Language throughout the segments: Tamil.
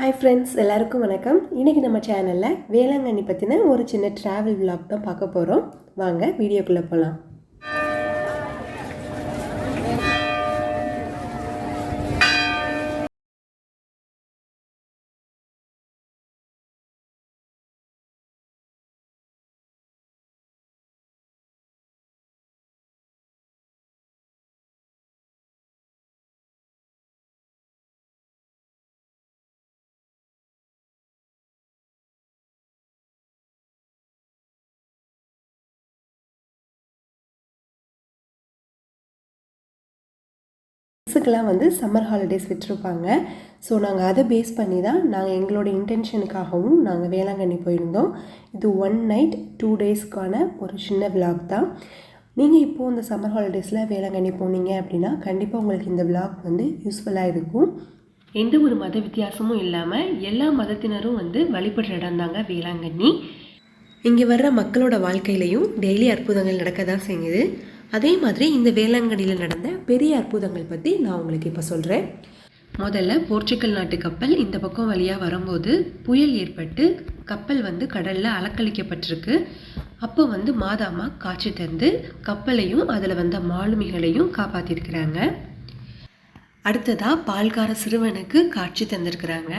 Hi friends, எல்லாருக்கும் வணக்கம். இன்னைக்கு நம்ம சேனல்ல வேளாங்கண்ணி பத்தின ஒரு சின்ன டிராவல் vlog தான் பார்க்க போறோம். வாங்க வீடியோக்குள்ள போலாம். கிட்ஸுக்கெல்லாம் வந்து சம்மர் ஹாலிடேஸ் விட்டுருப்பாங்க. ஸோ நாங்கள் அதை பேஸ் பண்ணி தான் நாங்கள் எங்களோட இன்டென்ஷனுக்காகவும் நாங்கள் வேளாங்கண்ணி போயிருந்தோம். இது 1 நைட் 2 டேஸ்க்கான ஒரு சின்ன விலாக் தான். நீங்கள் இப்போது இந்த சம்மர் ஹாலிடேஸில் வேளாங்கண்ணி போனீங்க அப்படின்னா கண்டிப்பாக உங்களுக்கு இந்த விலாக் வந்து யூஸ்ஃபுல்லாக இருக்கும். எந்த ஒரு மத வித்தியாசமும் இல்லாமல் எல்லா மதத்தினரும் வந்து வழிபடுற இடம் தாங்க வேளாங்கண்ணி. இங்கே வர்ற மக்களோட வாழ்க்கையிலையும் டெய்லி அற்புதங்கள் நடக்க தான் செய்யுது. அதே மாதிரி இந்த வேளாங்கண்ணியில் நடந்த பெரிய அற்புதங்கள் பற்றி நான் உங்களுக்கு இப்போ சொல்கிறேன். முதல்ல போர்ச்சுகல் நாட்டு கப்பல் இந்த பக்கம் வழியாக வரும்போது புயல் ஏற்பட்டு கப்பல் வந்து கடலில் அலக்களிக்கப்பட்டிருக்கு. அப்போ வந்து மாதாமா காட்சி தந்து கப்பலையும் அதில் வந்த மாலுமிகளையும் காப்பாற்றிருக்கிறாங்க. அடுத்ததாக பால்கார சிறுவனுக்கு காட்சி தந்திருக்கிறாங்க.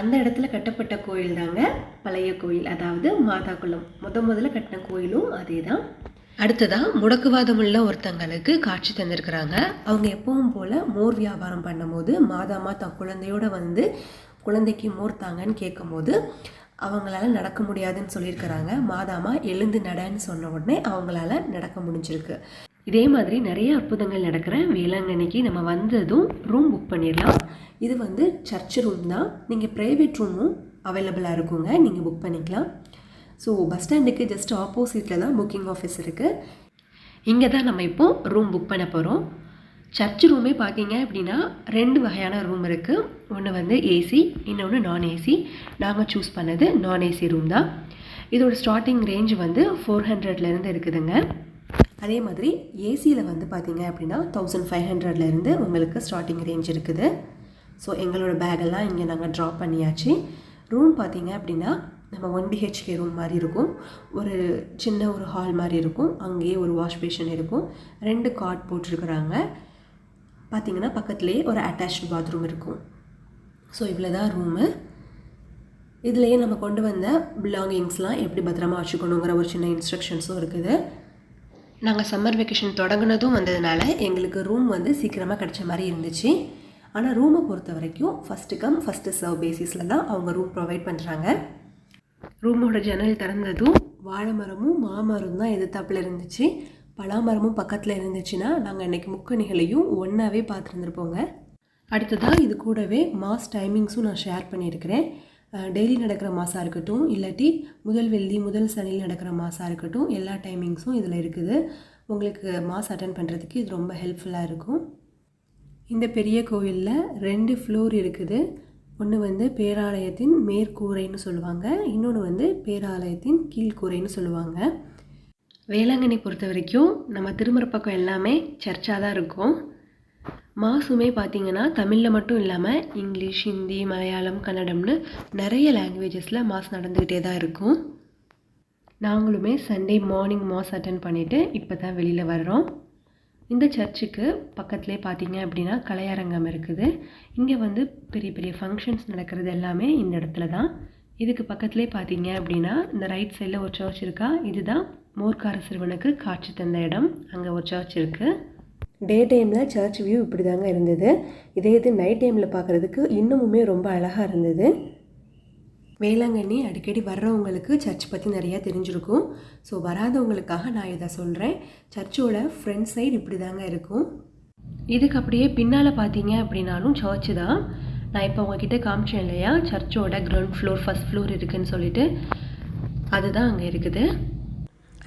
அந்த இடத்துல கட்டப்பட்ட கோயில் தாங்க பழைய கோயில், அதாவது மாதா குளம். முதல்ல கட்டின கோயிலும் அதே தான். அடுத்ததாக முடக்குவாதம் உள்ள ஒருத்தங்களுக்கு காட்சி தந்திருக்கிறாங்க. அவங்க எப்பவும் போல் மோர் வியாபாரம் பண்ணும்போது மாதாமா தன் குழந்தையோடு வந்து குழந்தைக்கு மோர் தாங்கன்னு கேட்கும்போது அவங்களால நடக்க முடியாதுன்னு சொல்லியிருக்கிறாங்க. மாதாமா எழுந்து நடன்னு சொன்ன உடனே அவங்களால நடக்க முடிஞ்சிருக்கு. இதே மாதிரி நிறைய அற்புதங்கள் நடக்கிற வேளாங்கண்ணிக்கு நம்ம வந்ததும் ரூம் புக் பண்ணிடலாம். இது வந்து சர்ச் ரூம் தான். நீங்கள் ப்ரைவேட் ரூமும் அவைலபிளாக இருக்குங்க, நீங்கள் புக் பண்ணிக்கலாம். ஸோ பஸ் ஸ்டாண்டுக்கு ஜஸ்ட் ஆப்போசிட்டில் தான் புக்கிங் ஆஃபீஸ் இருக்குது. இங்கே தான் நம்ம இப்போது ரூம் புக் பண்ண போகிறோம். சர்ச் ரூமே பார்த்தீங்க அப்படின்னா 2 வகையான ரூம் இருக்குது. ஒன்று வந்து ஏசி, இன்னொன்று நான் ஏசி. நாங்கள் சூஸ் பண்ணது நான் ஏசி ரூம் தான். இதோட ஸ்டார்டிங் ரேஞ்ச் வந்து 400லேருந்து இருக்குதுங்க. அதே மாதிரி ஏசியில் வந்து பார்த்தீங்க அப்படின்னா 1500லேருந்து உங்களுக்கு ஸ்டார்டிங் ரேஞ்ச் இருக்குது. ஸோ எங்களோட பேக்கெல்லாம் இங்கே நாங்கள் ட்ராப் பண்ணியாச்சு. ரூம் பார்த்தீங்க அப்படின்னா நம்ம 1 BHK ரூம் மாதிரி இருக்கும். ஒரு சின்ன ஒரு ஹால் மாதிரி இருக்கும். அங்கேயே ஒரு வாஷ் பேஷன் இருக்கும். 2 காட் போட்டிருக்கிறாங்க. பார்த்திங்கன்னா பக்கத்துலேயே ஒரு அட்டாச்டு பாத்ரூம் இருக்கும். ஸோ இவ்வளோ தான் ரூமு. இதுலேயே நம்ம கொண்டு வந்த பிலாங்கிங்ஸ்லாம் எப்படி பத்திரமா வச்சுக்கணுங்கிற ஒரு சின்ன இன்ஸ்ட்ரக்ஷன்ஸும் இருக்குது. நாங்கள் சம்மர் வெக்கேஷன் தொடங்கினதும் வந்ததுனால எங்களுக்கு ரூம் வந்து சீக்கிரமாக கிடச்ச மாதிரி இருந்துச்சு. ஆனால் ரூமை பொறுத்த வரைக்கும் ஃபஸ்ட்டு கம் ஃபஸ்ட்டு சர்வ் பேசிஸில் தான் அவங்க ரூம் ப்ரொவைட் பண்ணுறாங்க. ரூமோட ஜன்னல் திறந்ததும் வாழை மரமும் மாமரம் தான் எதிர்த்தாப்பில் இருந்துச்சு. பலாமரமும் பக்கத்தில் இருந்துச்சுன்னா நாங்கள் அன்றைக்கி முக்கணிகளையும் ஒன்றாவே பார்த்துருந்துருப்போங்க. அடுத்ததாக இது கூடவே மாஸ் டைமிங்ஸும் நான் ஷேர் பண்ணியிருக்கிறேன். டெய்லி நடக்கிற மாசாக இருக்கட்டும், இல்லாட்டி முதல் வெள்ளி முதல் சனியில் நடக்கிற மாசாக இருக்கட்டும், எல்லா டைமிங்ஸும் இதில் இருக்குது. உங்களுக்கு மாஸ் அட்டன் பண்ணுறதுக்கு இது ரொம்ப ஹெல்ப்ஃபுல்லாக இருக்கும். இந்த பெரிய கோவிலில் 2 ஃப்ளோர் இருக்குது. ஒன்று வந்து பேராலயத்தின் மேற்கூரைன்னு சொல்லுவாங்க, இன்னொன்று வந்து பேராலயத்தின் கீழ்கூரைன்னு சொல்லுவாங்க. வேளாங்கண்ணி பொறுத்த வரைக்கும் நம்ம திருமறை பக்கம் எல்லாமே சர்ச்சாக தான் இருக்கும். மாசுமே பார்த்திங்கன்னா தமிழில் மட்டும் இல்லாமல் இங்கிலீஷ், ஹிந்தி, மலையாளம், கன்னடம்னு நிறைய லாங்குவேஜஸில் மாஸ் நடந்துக்கிட்டே தான் இருக்கும். நாங்களுமே சண்டே மார்னிங் மாஸ் அட்டன் பண்ணிவிட்டு இப்போ தான் வெளியில் வர்றோம். இந்த சர்ச்சுக்கு பக்கத்துலேயே பார்த்தீங்க அப்படின்னா கலையரங்கம் இருக்குது. இங்கே வந்து பெரிய பெரிய ஃபங்க்ஷன்ஸ் நடக்கிறது எல்லாமே இந்த இடத்துல தான். இதுக்கு பக்கத்துலேயே பார்த்தீங்க அப்படின்னா இந்த ரைட் சைடில் ஒரு சர்ச் இருக்கா, இதுதான் மோர்க்கார சிறுவனுக்கு காட்சி தந்த இடம். அங்கே ஒரு சர்ச் இருக்குது. டே டைமில் சர்ச் வியூ இப்படி தாங்க இருந்தது. இதே இது நைட் டைமில் பார்க்குறதுக்கு இன்னுமுமே ரொம்ப அழகாக இருந்தது. வேளாங்கண்ணி அடிக்கடி வர்றவங்களுக்கு சர்ச் பற்றி நிறையா தெரிஞ்சிருக்கும். ஸோ வராதவங்களுக்காக நான் இதை சொல்கிறேன். சர்ச்சோட ஃப்ரண்ட் சைடு இப்படி தாங்க இருக்கும். இதுக்கு அப்படியே பின்னால் பார்த்தீங்க அப்படின்னாலும் சர்ச்சு தான். நான் இப்போ உங்ககிட்ட காமிச்சேன் இல்லையா, சர்ச்சோட கிரவுண்ட் ஃப்ளோர் ஃபஸ்ட் ஃப்ளோர் இருக்குதுன்னு சொல்லிட்டு, அதுதான் அங்கே இருக்குது.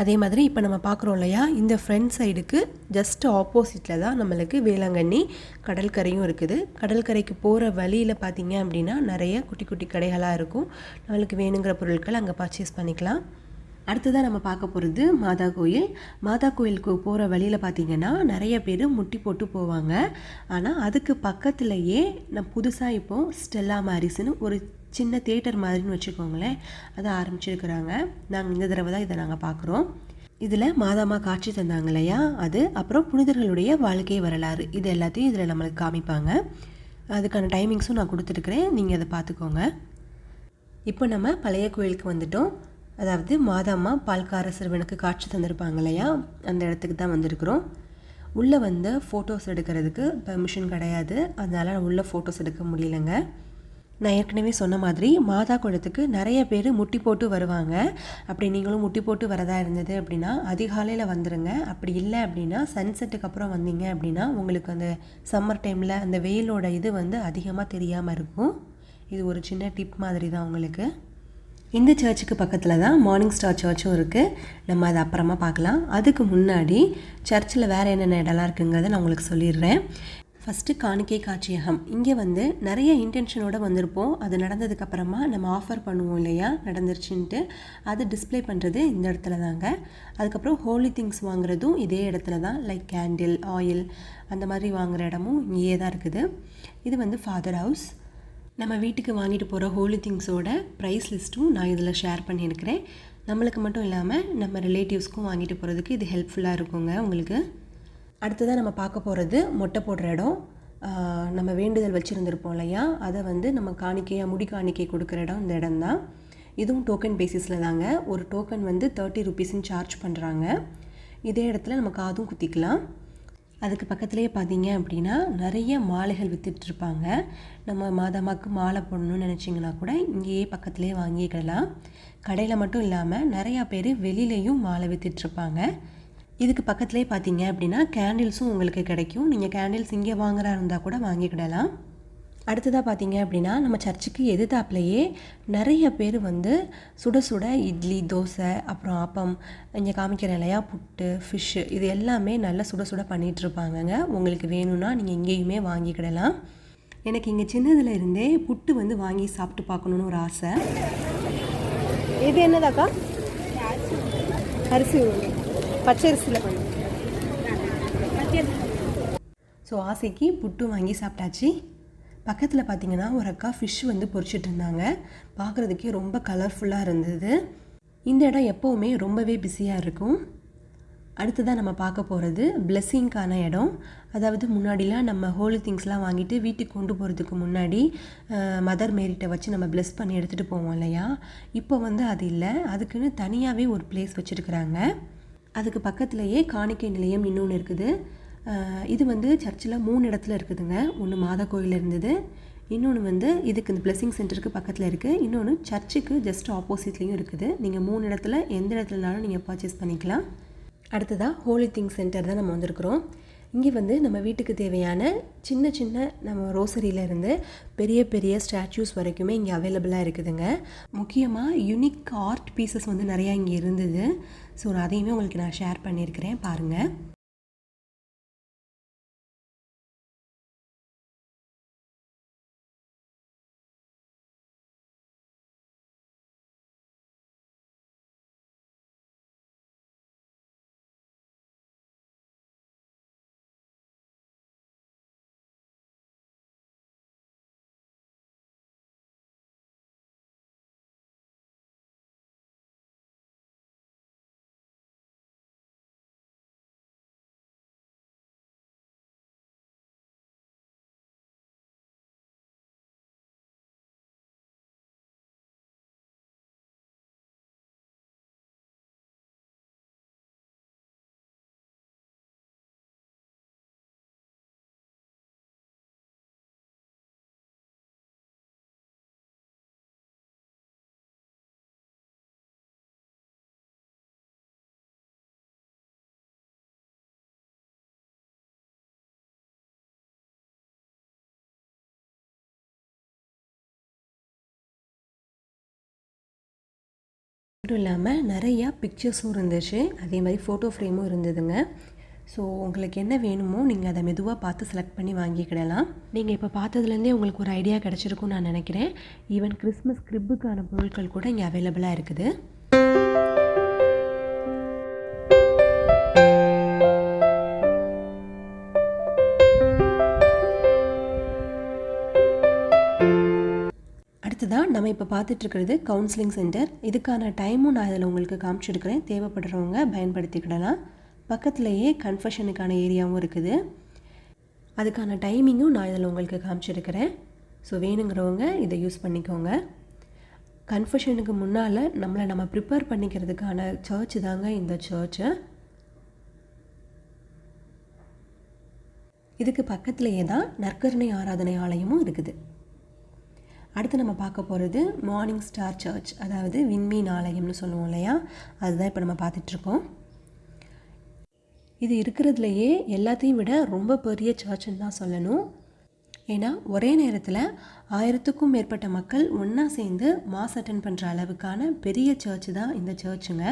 அதே மாதிரி இப்போ நம்ம பார்க்குறோம் இல்லையா, இந்த ஃப்ரண்ட் சைடுக்கு ஜஸ்ட் ஆப்போசிட்டில் தான் நம்மளுக்கு வேளாங்கண்ணி கடற்கரையும் இருக்குது. கடற்கரைக்கு போகிற வழியில் பார்த்திங்க அப்படின்னா நிறைய குட்டி குட்டி கடைகளாக இருக்கும். நம்மளுக்கு வேணுங்கிற பொருட்கள் அங்கே பர்ச்சேஸ் பண்ணிக்கலாம். அடுத்ததாக நம்ம பார்க்க போகிறது மாதா கோயில். மாதா கோயிலுக்கு போகிற வழியில் பார்த்திங்கன்னா நிறைய பேர் முட்டி போட்டு போவாங்க. ஆனால் அதுக்கு பக்கத்துலேயே நான் புதுசாக இப்போது ஸ்டெல்லா மேரிஸ்னு ஒரு சின்ன தியேட்டர் மாதிரின்னு வச்சுக்கோங்களேன், அதை ஆரம்பிச்சிருக்கிறாங்க. நாங்கள் இந்த தடவை தான் இதை நாங்கள் பார்க்குறோம். இதில் மாதாமா காட்சி தந்தாங்க இல்லையா, அது அப்புறம் புனிதர்களுடைய வாழ்க்கை வரலாறு இது எல்லாத்தையும் இதில் நம்மளுக்கு காமிப்பாங்க. அதுக்கான டைமிங்ஸும் நான் கொடுத்துருக்குறேன், நீங்கள் அதை பார்த்துக்கோங்க. இப்போ நம்ம பழைய கோயிலுக்கு வந்துட்டோம். அதாவது மாதாம்மா பால்கார சிறுவனுக்கு காட்சி தந்திருப்பாங்க இல்லையா, அந்த இடத்துக்கு தான் வந்திருக்கிறோம். உள்ளே வந்து ஃபோட்டோஸ் எடுக்கிறதுக்கு பெர்மிஷன் கிடையாது, அதனால் உள்ளே ஃபோட்டோஸ் எடுக்க முடியலைங்க. நான் ஏற்கனவே சொன்ன மாதிரி மாதா குளத்துக்கு நிறைய பேர் முட்டி போட்டு வருவாங்க. அப்படி நீங்களும் முட்டி போட்டு வரதா இருந்தது அப்படின்னா அதிகாலையில் வந்துடுங்க. அப்படி இல்லை அப்படின்னா சன்செட்டுக்கு அப்புறம் வந்தீங்க அப்படின்னா உங்களுக்கு அந்த சம்மர் டைமில் அந்த வெயிலோட இது வந்து அதிகமாக தெரியாமல் இருக்கும். இது ஒரு சின்ன டிப் மாதிரி தான் உங்களுக்கு. இந்த சர்ச்சுக்கு பக்கத்தில் தான் மார்னிங் ஸ்டார் சர்ச்சும் இருக்குது. நம்ம அதை அப்புறமா பார்க்கலாம். அதுக்கு முன்னாடி சர்ச்சில் வேறு என்னென்ன இடம்லாம் இருக்குங்கிறத நான் உங்களுக்கு சொல்லிடுறேன். ஃபஸ்ட்டு காணிக்கை காட்சியகம். இங்கே வந்து நிறைய இன்டென்ஷனோடு வந்திருப்போம். அது நடந்ததுக்கப்புறமா நம்ம ஆஃபர் பண்ணுவோம் இல்லையா, நடந்துருச்சுன்ட்டு அது டிஸ்பிளே பண்ணுறது இந்த இடத்துல தாங்க. அதுக்கப்புறம் ஹோலி திங்ஸ் வாங்குறதும் இதே இடத்துல தான். லைக் கேண்டில், ஆயில் அந்த மாதிரி வாங்குகிற இடமும் இங்கேயே தான் இருக்குது. இது வந்து ஃபாதர் ஹவுஸ். நம்ம வீட்டுக்கு வாங்கிட்டு போகிற ஹோலி திங்ஸோட ப்ரைஸ் லிஸ்ட்டும் நான் இதில் ஷேர் பண்ணியிருக்கிறேன். நம்மளுக்கு மட்டும் இல்லாமல் நம்ம ரிலேட்டிவ்ஸ்க்கும் வாங்கிட்டு போகிறதுக்கு இது ஹெல்ப்ஃபுல்லாக இருக்குங்க உங்களுக்கு. அடுத்ததாக நம்ம பார்க்க போகிறது மொட்டை போடுற இடம். நம்ம வேண்டுதல் வச்சுருந்துருப்போம் இல்லையா, அதை வந்து நம்ம காணிக்கையாக முடி காணிக்கை கொடுக்குற இடம் இந்த இடம் தான். இதுவும் டோக்கன் பேசிஸில் தாங்க. ஒரு டோக்கன் வந்து 30 ரூபீஸ்ன்னு சார்ஜ் பண்ணுறாங்க. இதே இடத்துல நம்ம காதும் குத்திக்கலாம். அதுக்கு பக்கத்துலேயே பார்த்தீங்க அப்படின்னா நிறைய மாலைகள் விற்றுட்ருப்பாங்க. நம்ம மாதாமாவுக்கு மாலை போடணும்னு நினச்சிங்கன்னா கூட இங்கேயே பக்கத்துலேயே வாங்கிக்கலாம். கடையில் மட்டும் இல்லாமல் நிறையா பேர் வெளியிலையும் மாலை விற்றுட்ருப்பாங்க. இதுக்கு பக்கத்துலேயே பார்த்தீங்க அப்படின்னா கேண்டில்ஸும் உங்களுக்கு கிடைக்கும். நீங்கள் கேண்டில்ஸ் இங்கே வாங்குறா இருந்தால் கூட வாங்கிக்கிடலாம். அடுத்ததாக பார்த்தீங்க அப்படின்னா நம்ம சர்ச்சுக்கு எதிர்த்தாப்புலையே நிறைய பேர் வந்து சுட சுட இட்லி, தோசை, அப்புறம் ஆப்பம், இங்கே காமிக்கிறேன் இல்லையா, புட்டு, ஃபிஷ்ஷு, இது எல்லாமே நல்லா சுட சுட பண்ணிகிட்ருப்பாங்கங்க. உங்களுக்கு வேணும்னா நீங்கள் இங்கேயுமே வாங்கிக்கிடலாம். எனக்கு இங்கே சின்னதில் இருந்தே புட்டு வந்து வாங்கி சாப்பிட்டு பார்க்கணுன்னு ஒரு ஆசை. இது என்னதாக்கா? அரிசி பச்சரிசியில் பண்ணு. ஸோ ஆசைக்கு புட்டு வாங்கி சாப்பிட்டாச்சு. பக்கத்தில் பார்த்திங்கன்னா ஒரு அக்கா ஃபிஷ் வந்து பொரிச்சிட்டு இருந்தாங்க. பார்க்குறதுக்கே ரொம்ப கலர்ஃபுல்லாக இருந்தது. இந்த இடம் எப்போவுமே ரொம்பவே பிஸியாக இருக்கும். அடுத்ததாக நம்ம பார்க்க போகிறது பிளெஸ்ஸிங்க்கான இடம். அதாவது முன்னாடிலாம் நம்ம ஹோலி திங்ஸ்லாம் வாங்கிட்டு வீட்டுக்கு கொண்டு போகிறதுக்கு முன்னாடி மதர் மேரிட்டை வச்சு நம்ம பிளெஸ் பண்ணி எடுத்துகிட்டு போவோம் இல்லையா, இப்போ வந்து அது இல்லை. அதுக்குன்னு தனியாகவே ஒரு பிளேஸ் வச்சுருக்குறாங்க. அதுக்கு பக்கத்துலேயே காணிக்கை நிலையம் இன்னொன்று இருக்குது. இது வந்து சர்ச்சில் 3 இடத்துல இருக்குதுங்க. ஒன்று மாதா கோயில் இருந்தது, இன்னொன்று வந்து இதுக்கு இந்த பிளெஸிங் சென்டருக்கு பக்கத்தில் இருக்குது, இன்னொன்று சர்ச்சுக்கு ஜஸ்ட் ஆப்போசிட்லேயும் இருக்குது. நீங்கள் 3 இடத்துல எந்த இடத்துலனாலும் நீங்கள் பர்ச்சேஸ் பண்ணிக்கலாம். அடுத்ததாக ஹோலி திங்ஸ் சென்டர் தான் நம்ம வந்திருக்கிறோம். இங்கே வந்து நம்ம வீட்டுக்கு தேவையான சின்ன சின்ன நம்ம ரோசரியிலேருந்து பெரிய பெரிய ஸ்டாச்சூஸ் வரைக்குமே இங்கே அவைலபிளாக இருக்குதுங்க. முக்கியமாக யூனிக் ஆர்ட் பீசஸ் வந்து நிறையா இங்கே இருந்தது. ஸோ அதையுமே உங்களுக்கு நான் ஷேர் பண்ணியிருக்கிறேன், பாருங்கள். மட்டும் இல்லாமல் நிறையா பிக்சர்ஸும் இருந்துச்சு, அதே மாதிரி ஃபோட்டோ ஃப்ரேமும் இருந்ததுங்க. ஸோ உங்களுக்கு என்ன வேணுமோ நீங்கள் அதை மெதுவாக பார்த்து செலக்ட் பண்ணி வாங்கிக்கிடலாம். நீங்கள் இப்போ பார்த்ததுலேருந்தே உங்களுக்கு ஒரு ஐடியா கிடச்சிருக்குன்னு நான் நினைக்கிறேன். ஈவன் கிறிஸ்மஸ் கிரிப்புக்கான பொருட்கள் கூட இங்கே அவைலபிளாக இருக்குது. அடுத்ததான் நம்ம இப்போ பார்த்துட்ருக்கிறது கவுன்சிலிங் சென்டர். இதுக்கான டைமும் நான் இதில் உங்களுக்கு காமிச்சிருக்கிறேன். தேவைப்படுறவங்க பயன்படுத்திக்கிடலாம். பக்கத்துலேயே கன்ஃபஷனுக்கான ஏரியாவும் இருக்குது. அதுக்கான டைமிங்கும் நான் இதில் உங்களுக்கு காமிச்சிருக்கிறேன். ஸோ வேணுங்கிறவங்க இதை யூஸ் பண்ணிக்கோங்க. கன்ஃபஷனுக்கு முன்னால் நம்ம ப்ரிப்பேர் பண்ணிக்கிறதுக்கான சர்ச் தாங்க இந்த சர்ச்சு. இதுக்கு பக்கத்துலேயே தான் நற்கருணை ஆராதனை ஆலயமும் இருக்குது. அடுத்து நம்ம பார்க்க போகிறது மார்னிங் ஸ்டார் சர்ச், அதாவது விண்மீன் ஆலயம்னு சொல்லுவோம் இல்லையா, அதுதான் இப்போ நம்ம பார்த்துட்ருக்கோம். இது இருக்கிறதுலையே எல்லாத்தையும் விட ரொம்ப பெரிய சர்ச்சுன்னு தான் சொல்லணும். ஏன்னா ஒரே நேரத்தில் 1000க்கும் மேற்பட்ட மக்கள் ஒன்றா சேர்ந்து மாஸ் அட்டன் பண்ணுற அளவுக்கான பெரிய சர்ச்சு தான் இந்த சர்ச்சுங்க.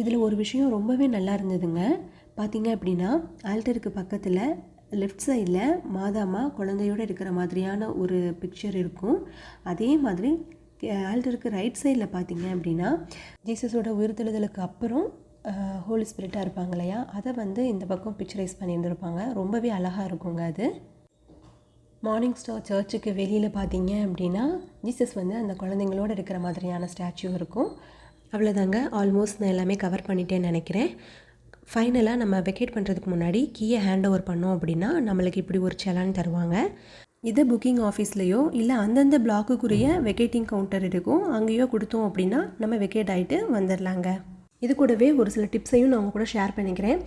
இதில் ஒரு விஷயம் ரொம்பவே நல்லா இருந்ததுங்க. பார்த்திங்க அப்படின்னா ஆல்டருக்கு பக்கத்தில் லெஃப்ட் சைடில் மாதாமா குழந்தையோடு இருக்கிற மாதிரியான ஒரு பிக்சர் இருக்கும். அதே மாதிரி ஆல்டருக்கு ரைட் சைடில் பார்த்திங்க அப்படின்னா ஜீசஸோட உயிர்த்தெழுதலுக்கு அப்புறம் ஹோலி ஸ்பிரிட்டாக இருப்பாங்க இல்லையா, அதை வந்து இந்த பக்கம் பிக்சரைஸ் பண்ணியிருந்துருப்பாங்க. ரொம்பவே அழகாக இருக்குங்க அது. மார்னிங் ஸ்டார் சர்ச்சுக்கு வெளியில் பார்த்திங்க அப்படின்னா ஜீசஸ் வந்து அந்த குழந்தைங்களோடு இருக்கிற மாதிரியான ஸ்டாச்சு இருக்கும். அவ்வளோதாங்க, ஆல்மோஸ்ட் நான் எல்லாமே கவர் பண்ணிட்டேன்னு நினைக்கிறேன். ஃபைனலாக நம்ம வெக்கேட் பண்ணுறதுக்கு முன்னாடி கீயை ஹேண்ட் ஓவர் பண்ணோம் அப்படின்னா நம்மளுக்கு இப்படி ஒரு செலான் தருவாங்க. இதை புக்கிங் ஆஃபீஸ்லேயோ இல்லை அந்தந்த பிளாக்குக்குரிய வெக்கேட்டிங் கவுண்டர் இருக்கும், அங்கேயோ கொடுத்தோம் அப்படின்னா நம்ம வெக்கேட் ஆகிட்டு வந்துடலாங்க. இது கூடவே ஒரு சில டிப்ஸையும் நான் உங்க கூட ஷேர் பண்ணிக்கிறேன்.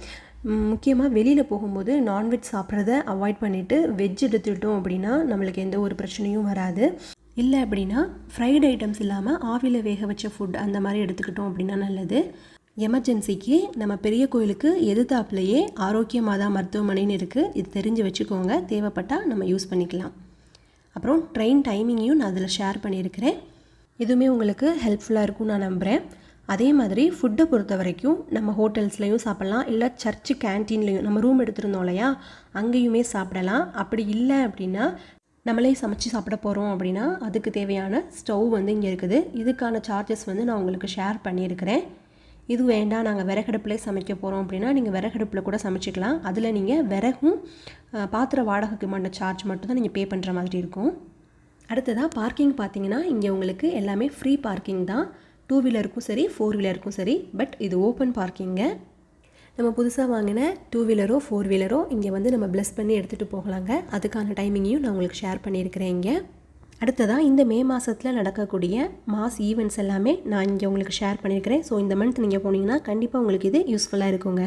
முக்கியமாக வெளியில் போகும்போது நான்வெஜ் சாப்பிட்றத அவாய்ட் பண்ணிவிட்டு வெஜ் எடுத்துக்கிட்டோம் அப்படின்னா நம்மளுக்கு எந்த ஒரு பிரச்சனையும் வராது. இல்லை அப்படின்னா ஃப்ரைட் ஐட்டம்ஸ் இல்லாமல் ஆவியில் வேக வச்ச ஃபுட் அந்த மாதிரி எடுத்துக்கிட்டோம் அப்படின்னா நல்லது. எமர்ஜென்சிக்கு நம்ம பெரிய கோயிலுக்கு எதிர்த்தாப்புலையே ஆரோக்கிய மாதா மருத்துவமனைன்னு இருக்குது, இது தெரிஞ்சு வச்சுக்கோங்க. தேவைப்பட்டால் நம்ம யூஸ் பண்ணிக்கலாம். அப்புறம் ட்ரெயின் டைமிங்கையும் நான் அதில் ஷேர் பண்ணியிருக்கிறேன். இதுவுமே உங்களுக்கு ஹெல்ப்ஃபுல்லாக இருக்கும்னு நான் நம்புகிறேன். அதே மாதிரி ஃபுட்டை பொறுத்த வரைக்கும் நம்ம ஹோட்டல்ஸ்லையும் சாப்பிட்லாம், இல்லை சர்ச்சு கேன்டீன்லேயும் நம்ம ரூம் எடுத்துருந்தோம் இல்லையா அங்கேயுமே சாப்பிடலாம். அப்படி இல்லை அப்படின்னா நம்மளே சமைச்சு சாப்பிட போகிறோம் அப்படின்னா அதுக்கு தேவையான ஸ்டவ் வந்து இங்கே இருக்குது. இதுக்கான சார்ஜஸ் வந்து நான் உங்களுக்கு ஷேர் பண்ணியிருக்கிறேன். இது வேண்டாம் நாங்கள் விறகடுப்புலேயே சமைக்க போகிறோம் அப்படின்னா நீங்கள் விறகடுப்பில் கூட சமைச்சிக்கலாம். அதில் நீங்கள் விறகும் பாத்திர வாடகைக்கு மட்டும் சார்ஜ் மட்டும் தான் நீங்கள் பே பண்ணுற மாதிரி இருக்கும். அடுத்ததாக பார்க்கிங் பார்த்தீங்கன்னா இங்கே உங்களுக்கு எல்லாமே ஃப்ரீ பார்க்கிங் தான். 2 வீலருக்கும் சரி 4 வீலருக்கும் சரி. பட் இது ஓப்பன் பார்க்கிங்க. நம்ம புதுசாக வாங்கின 2 வீலரோ 4 வீலரோ இங்கே வந்து நம்ம ப்ளஸ் பண்ணி எடுத்துகிட்டு போகலாங்க. அதுக்கான டைமிங்கையும் நான் உங்களுக்கு ஷேர் பண்ணியிருக்கிறேன் இங்கே. அடுத்ததாக இந்த மே மாதத்தில் நடக்கக்கூடிய மாஸ் ஈவெண்ட்ஸ் எல்லாமே நான் இங்கே உங்களுக்கு ஷேர் பண்ணியிருக்கிறேன். ஸோ இந்த மந்த் நீங்கள் போனீங்கன்னா கண்டிப்பாக உங்களுக்கு இது யூஸ்ஃபுல்லாக இருக்குங்க.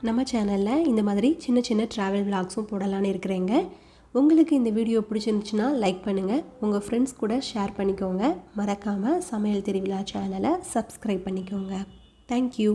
நம்ம சேனலில் இந்த மாதிரி சின்ன சின்ன ட்ராவல் விளாக்ஸும் போடலான்னு இருக்கிறேங்க. உங்களுக்கு இந்த வீடியோ பிடிச்சிருந்துச்சுன்னா லைக் பண்ணுங்கள், உங்கள் ஃப்ரெண்ட்ஸ் கூட ஷேர் பண்ணிக்கோங்க. மறக்காமல் சமையல் திருவிழா சேனலை சப்ஸ்கிரைப் பண்ணிக்கோங்க. தேங்க்யூ.